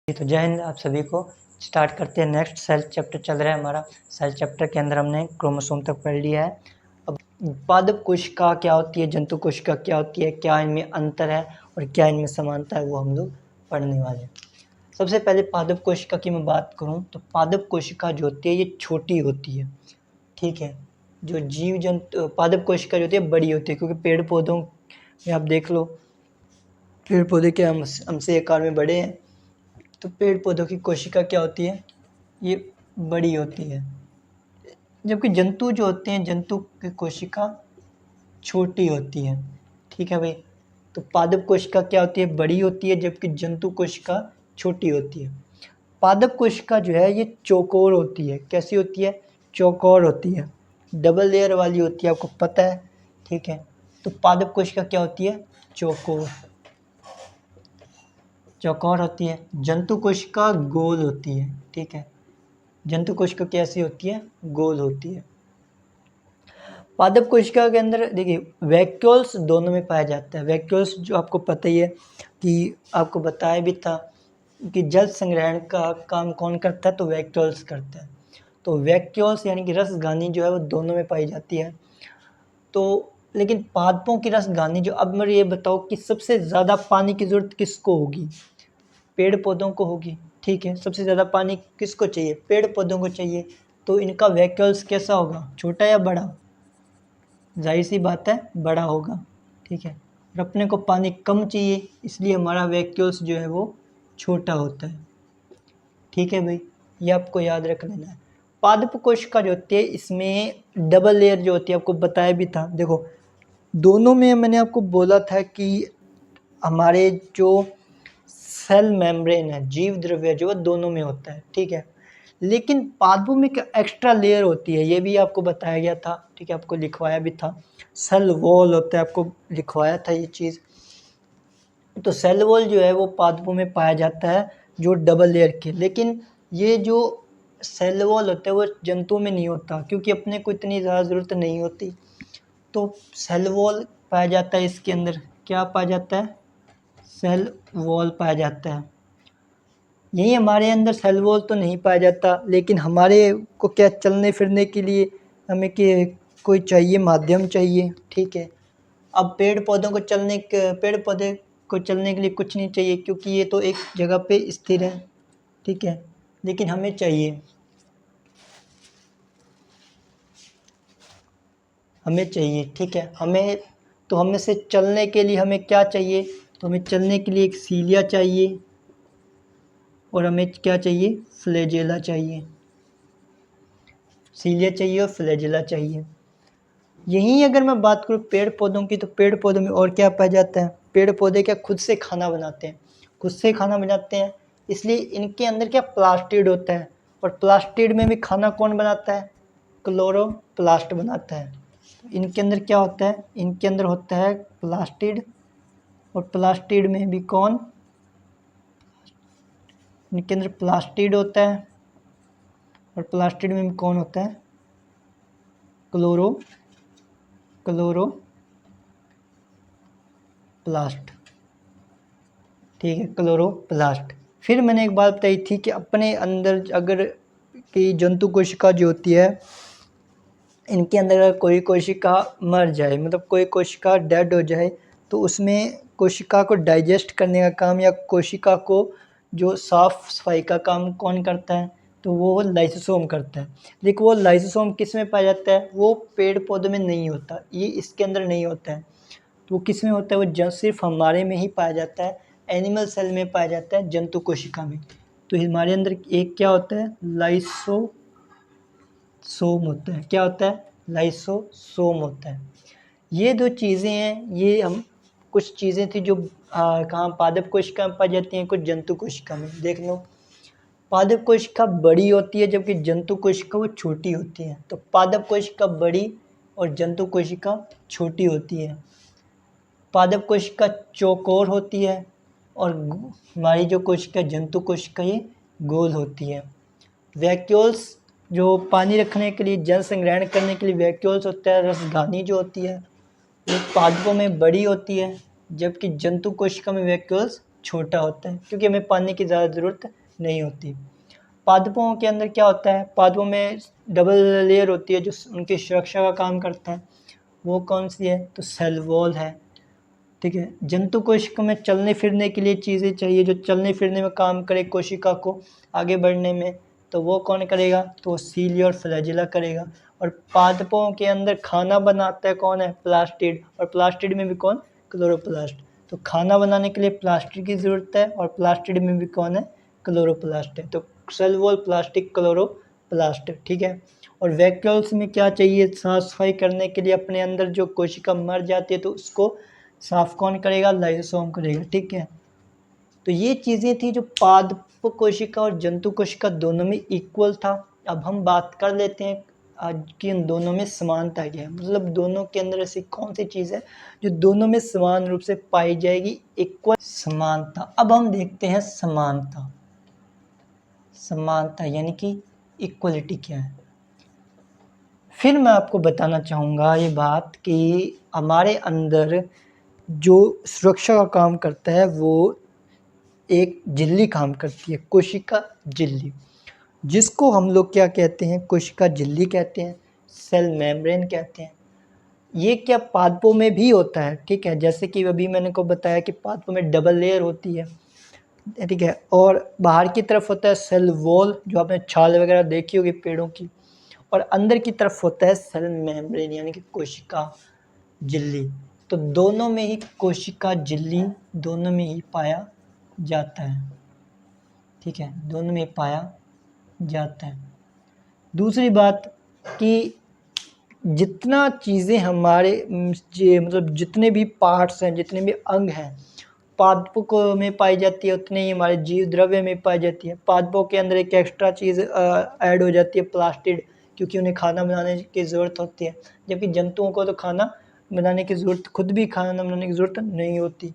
तो जय हिंद आप सभी को। स्टार्ट करते हैं। नेक्स्ट सेल चैप्टर चल रहा है हमारा। सेल चैप्टर के अंदर हमने क्रोमोसोम तक पढ़ लिया है। अब पादप कोशिका क्या होती है, जंतु कोशिका क्या होती है, क्या इनमें अंतर है और क्या इनमें समानता है, वो हम लोग पढ़ने वाले हैं। सबसे पहले पादप कोशिका की मैं बात करूँ तो पादप कोशिका जो होती है ये छोटी होती है, ठीक है। जो जीव जंतु पादप कोशिका जो होती है बड़ी होती है, क्योंकि पेड़ पौधों में आप देख लो, पेड़ पौधे के हमसे आकार में बड़े हैं, तो पेड़ पौधों की कोशिका क्या होती है, ये बड़ी होती है। जबकि जंतु जो होते हैं, जंतु की कोशिका छोटी होती है, ठीक है भाई। तो पादप कोशिका क्या होती है, बड़ी होती है, जबकि जंतु कोशिका छोटी होती है। पादप कोशिका जो है ये चौकोर होती है। कैसी होती है? चौकोर होती है, डबल लेयर वाली होती है, आपको पता है, ठीक है। तो पादप कोशिका क्या होती है? चौकोर होती है। जंतु कोशिका गोल होती है, ठीक है। जंतु कोशिका कैसी होती है? गोल होती है। पादप कोशिका के अंदर देखिए वैक्यूल्स दोनों में पाया जाता है। वैक्यूल्स जो आपको पता ही है कि आपको बताया भी था कि जल संग्रहण का काम कौन करता है, तो वैक्यूल्स करता है। तो वैक्यूल्स यानी कि रसगानी जो है वो दोनों में पाई जाती है। तो लेकिन पादपों की रसगानी जो, अब मुझे ये बताओ कि सबसे ज़्यादा पानी की ज़रूरत किसको होगी? पेड़ पौधों को होगी, ठीक है। सबसे ज़्यादा पानी किसको चाहिए? पेड़ पौधों को चाहिए। तो इनका वैक्यूल्स कैसा होगा? छोटा या बड़ा? जाहिर सी बात है बड़ा होगा, ठीक है। और अपने को पानी कम चाहिए, इसलिए हमारा वैक्यूल्स जो है वो छोटा होता है, ठीक है भाई। ये आपको याद रख लेना है। पादप कोशिका जो होती है इसमें डबल लेयर जो होती है, आपको बताया भी था। देखो दोनों में मैंने आपको बोला था कि हमारे जो सेल मेम्ब्रेन है, जीव द्रव्य जो है दोनों में होता है, ठीक है। लेकिन पादपों में क्या एक्स्ट्रा लेयर होती है, ये भी आपको बताया गया था, ठीक है। आपको लिखवाया भी था। सेल वॉल होता है, आपको लिखवाया था ये चीज़। तो सेल वॉल जो है वो पादपों में पाया जाता है, जो डबल लेयर के। लेकिन ये जो सेल वॉल होता है वो जंतुओं में नहीं होता, क्योंकि अपने को इतनी ज़्यादा ज़रूरत नहीं होती। तो सेल वॉल पाया जाता है इसके अंदर। क्या पाया जाता है? सेल वॉल पाया जाता है। यही हमारे अंदर सेल वॉल तो नहीं पाया जाता, लेकिन हमारे को क्या, चलने फिरने के लिए हमें कोई चाहिए, माध्यम चाहिए, ठीक है। अब पेड़ पौधे को चलने के लिए कुछ नहीं चाहिए, क्योंकि ये तो एक जगह पे स्थिर है, ठीक है। लेकिन हमें चाहिए, ठीक है। हमें से चलने के लिए हमें क्या चाहिए? तो हमें चलने के लिए एक सीलिया चाहिए, और हमें क्या चाहिए? फ्लैजेला चाहिए। सीलिया चाहिए और फ्लैजेला चाहिए। यहीं अगर मैं बात करूँ पेड़ पौधों की, तो पेड़ पौधों में और क्या पाया जाता है? पेड़ पौधे क्या खुद से खाना बनाते हैं, इसलिए इनके अंदर क्या, प्लास्टिड होता है। और प्लास्टिड में भी खाना कौन बनाता है? क्लोरोप्लास्ट बनाता है। इनके अंदर क्या होता है? इनके अंदर होता है प्लास्टिड, और प्लास्टिड में भी कौन? इनके अंदर प्लास्टिड होता है, और प्लास्टिड में भी कौन होता है? क्लोरोप्लास्ट, ठीक है, क्लोरोप्लास्ट। फिर मैंने एक बात बताई थी कि अपने अंदर अगर कि जंतु कोशिका जो होती है, इनके अंदर अगर कोई कोशिका मर जाए, मतलब कोई कोशिका डेड हो जाए, तो उसमें कोशिका को डाइजेस्ट करने का काम या कोशिका को जो साफ सफाई का काम कौन करता है? तो वो लाइसोसोम करता है। लेकिन वो लाइसोसोम किस में पाया जाता है? वो पेड़ पौधों में नहीं होता, ये इसके अंदर नहीं होता है। तो वो किस में होता है? वो सिर्फ हमारे में ही पाया जाता है, एनिमल सेल में पाया जाता है, जंतु कोशिका में। तो हमारे अंदर एक क्या होता है? लाइसोसोम होता है। क्या होता है? लाइसोसोम होता है। ये दो चीज़ें हैं, ये हम कुछ चीज़ें थी जो कहाँ पादप कोशिका में पाई जाती हैं, कुछ जंतु कोशिका में। देख लो, पादप कोशिका बड़ी होती है, जबकि जंतु कोशिका वो छोटी होती है। तो पादप कोशिका बड़ी और जंतु कोशिका छोटी होती है। पादप कोशिका चौकोर होती है, और हमारी जो कोशिका जंतु कोशिका ये गोल होती है। वैक्यूल्स जो पानी रखने के लिए, जल संग्रहण करने के लिए वैक्यूल्स होता है, रसगानी जो होती है वो पादपों में बड़ी होती है, जबकि जंतु कोशिका में वैक्यूल्स छोटा होता है क्योंकि हमें पानी की ज़्यादा ज़रूरत नहीं होती। पादपों के अंदर क्या होता है, पादपों में डबल लेयर होती है जो उनकी सुरक्षा का काम करता है। वो कौन सी है, तो सेल वॉल है। ठीक है, जंतु कोशिका में चलने फिरने के लिए चीज़ें चाहिए जो चलने फिरने में काम करे कोशिका को आगे बढ़ने में, तो वो कौन करेगा, तो सीलिया और फ्लैजिला करेगा। और पादपों के अंदर खाना बनाता है कौन है, प्लास्टिड, और प्लास्टिड में भी कौन, क्लोरोप्लास्ट। तो खाना बनाने के लिए प्लास्टिड की ज़रूरत है और प्लास्टिड में भी कौन है, क्लोरोप्लास्ट है। तो सेल वॉल, प्लास्टिक, क्लोरोप्लास्ट। ठीक है, और वैक्यूल्स में क्या चाहिए, साफ सफाई करने के लिए अपने अंदर जो कोशिका मर जाती है तो उसको साफ कौन करेगा, लाइसोसोम करेगा। ठीक है, तो ये चीज़ें थी जो पादप कोशिका और जंतु कोशिका दोनों में इक्वल था। अब हम बात कर लेते हैं आज कि इन दोनों में समानता क्या है, मतलब दोनों के अंदर ऐसी कौन सी चीज़ है जो दोनों में समान रूप से पाई जाएगी, इक्वल समानता। अब हम देखते हैं समानता। समानता यानी कि इक्वलिटी क्या है। फिर मैं आपको बताना चाहूँगा ये बात कि हमारे अंदर जो सुरक्षा का काम करता है वो एक झिल्ली काम करती है, कोशिका झिल्ली, जिसको हम लोग क्या कहते हैं, कोशिका झिल्ली कहते हैं, सेल मेम्ब्रेन कहते हैं। ये क्या पादपों में भी होता है। ठीक है, जैसे कि अभी मैंने को बताया कि पादपों में डबल लेयर होती है। ठीक है, और बाहर की तरफ होता है सेल वॉल जो आपने छाल वगैरह देखी होगी पेड़ों की, और अंदर की तरफ होता है सेल मेम्ब्रेन यानी कि कोशिका झिल्ली। तो दोनों में ही कोशिका झिल्ली दोनों में ही पाया जाता है। ठीक है, दोनों में पाया जाता है। दूसरी बात कि जितना चीज़ें हमारे मतलब जितने भी पार्ट्स हैं, जितने भी अंग हैं पादपों में पाई जाती है, उतने ही हमारे जीव द्रव्य में पाई जाती है। पादपों के अंदर एक एक्स्ट्रा चीज़ ऐड हो जाती है, प्लास्टिड, क्योंकि उन्हें खाना बनाने की ज़रूरत होती है, जबकि जंतुओं को तो खाना बनाने की ज़रूरत, खुद भी खाना बनाने की ज़रूरत नहीं होती।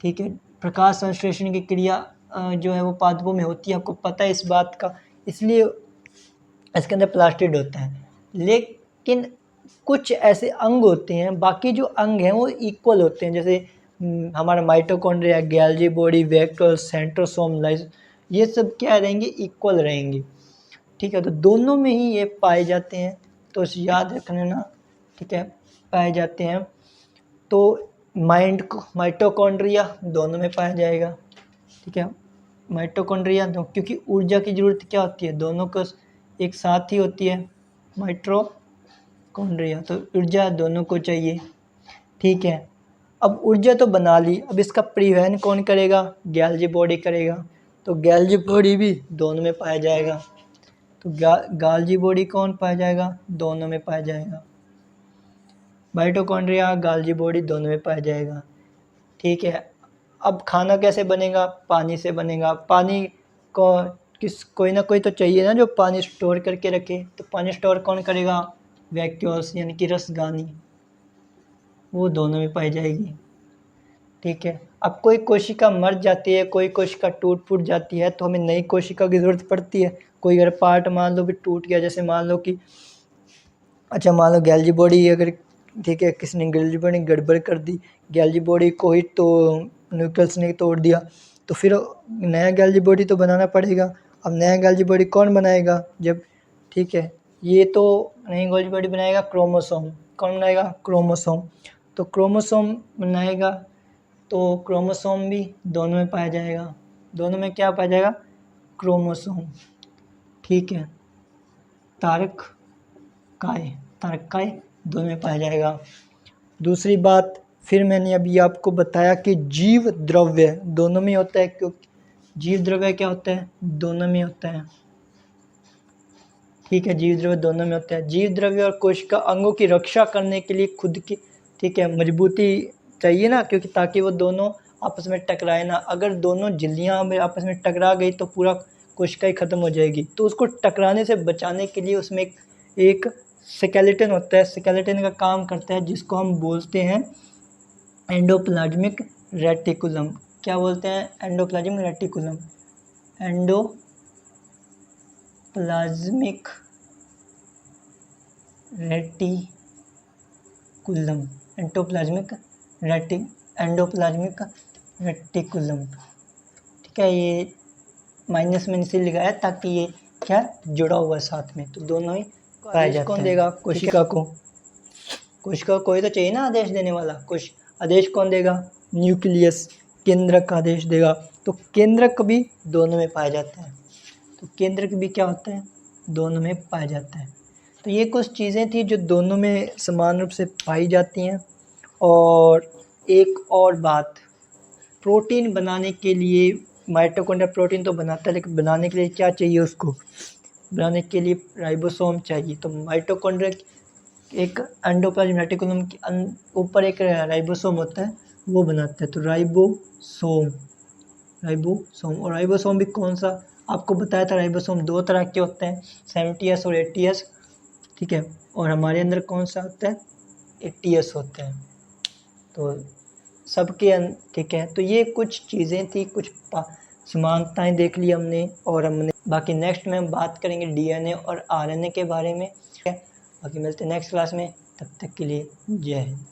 ठीक है, प्रकाश संश्लेषण की क्रिया जो है वो पादपों में होती है, आपको पता है इस बात का, इसलिए इसके अंदर प्लास्टिड होता है। लेकिन कुछ ऐसे अंग होते हैं, बाकी जो अंग हैं वो इक्वल होते हैं, जैसे हमारा माइटोकॉन्ड्रिया, गैल्जी बॉडी, वेक्टर, सेंट्रोसोम, लाइस, ये सब क्या रहेंगे, इक्वल रहेंगे। ठीक है, तो दोनों में ही ये पाए जाते हैं, तो याद रख लेना। ठीक है, पाए जाते हैं। तो माइटोकॉन्ड्रिया दोनों में पाया जाएगा। ठीक है, माइटोकॉन्ड्रिया क्योंकि ऊर्जा की ज़रूरत क्या होती है, दोनों को एक साथ ही होती है, माइटोकॉन्ड्रिया, तो ऊर्जा दोनों को चाहिए। ठीक है, अब ऊर्जा तो बना ली, अब इसका परिवहन कौन करेगा, गैल्जी बॉडी करेगा। तो गैल्जी बॉडी भी दोनों में पाया जाएगा। तो गाल्जी बॉडी कौन पाया जाएगा, दोनों में पाया जाएगा। माइटोकॉन्ड्रिया, गाल्जी बॉडी दोनों में पाया जाएगा। ठीक है, अब खाना कैसे बनेगा, पानी से बनेगा। पानी को कोई ना कोई तो चाहिए ना जो पानी स्टोर करके रखे, तो पानी स्टोर कौन करेगा, वैक्यूल्स यानी कि रसगानी, वो दोनों में पाई जाएगी। ठीक है, अब कोई कोशिका मर जाती है, कोई कोशिका टूट फूट जाती है, तो हमें नई कोशिका की ज़रूरत पड़ती है। कोई अगर पार्ट मान लो भी टूट गया, जैसे मान लो कि अच्छा मान लो गैल्जी बॉडी अगर, ठीक है, किसी ने गैल्जी बॉडी गड़बड़ कर दी, गैल्जी बॉडी को ही तो न्यूक्लियस ने तोड़ दिया, तो फिर नया गैल्जी बॉडी तो बनाना पड़ेगा। अब नया गैल्जी बॉडी कौन बनाएगा जब, ठीक है, ये तो नई गैल्जी बॉडी बनाएगा क्रोमोसोम, कौन बनाएगा, क्रोमोसोम। तो क्रोमोसोम बनाएगा, तो क्रोमोसोम भी दोनों में पाया जाएगा। दोनों में क्या पाया जाएगा, क्रोमोसोम। ठीक है, तारक काय दोनों में पाया जाएगा। दूसरी बात, फिर मैंने अभी आपको बताया कि जीव द्रव्य दोनों में होता है, क्योंकि जीव द्रव्य क्या होता है, दोनों में होता है। ठीक है, जीव द्रव्य दोनों में होता है। जीव द्रव्य और कोशिका अंगों की रक्षा करने के लिए खुद की, ठीक है, मजबूती चाहिए ना, क्योंकि ताकि वो दोनों आपस में टकराए ना। अगर दोनों झिल्लियाँ में आपस में टकरा गई तो पूरा कोशिका ही ख़त्म हो जाएगी। तो उसको टकराने से बचाने के लिए उसमें एक स्केलेटन होता है, स्केलेटन का काम करता है, जिसको हम बोलते हैं एंडोप्लाज्मिक रेटिकुलम। क्या बोलते हैं, endoplasmic reticulum, endoplasmic reticulum, endoplasmic reticulum, ठीक है। ये माइनस में इसे लिखा है ताकि ये क्या जुड़ा हुआ है साथ में, तो दोनों ही पाया जाता है। कौन देगा कोशिका को? कोशिका कोई तो चाहिए ना आदेश देने वाला। कुछ आदेश कौन देगा? न्यूक्लियस, केंद्रक आदेश देगा। तो केंद्रक भी दोनों में पाया जाता है, तो केंद्रक भी क्या होता है? दोनों में पाया जाता है। तो ये कुछ चीज़ें थी जो दोनों में समान रूप से पाई जाती हैं। और एक और बात, प्रोटीन बनाने के लिए माइटोकॉन्ड्रिया प्रोटीन तो बनाता है, लेकिन बनाने के लिए क्या चाहिए उसको? बनाने के लिए राइबोसोम चाहिए। तो माइटोकॉन्ड्रिया एक एंडोप्लाज्म रेटिकुलम के ऊपर एक राइबोसोम होता है, वो बनाता है। तो राइबोसोम, और राइबोसोम भी कौन सा आपको बताया था? राइबोसोम दो तरह के होते हैं, 70S और 80S, ठीक है। और हमारे अंदर कौन सा होता है? 80S होता है। तो सबके ठीक है। तो ये कुछ चीज़ें थी, कुछ समानताएं देख ली हमने, और हमने बाकी नेक्स्ट में हम बात करेंगे DNA और RNA के बारे में, ठीक है। बाकी मिलते हैं नेक्स्ट क्लास में, तब तक के लिए जय हिंद।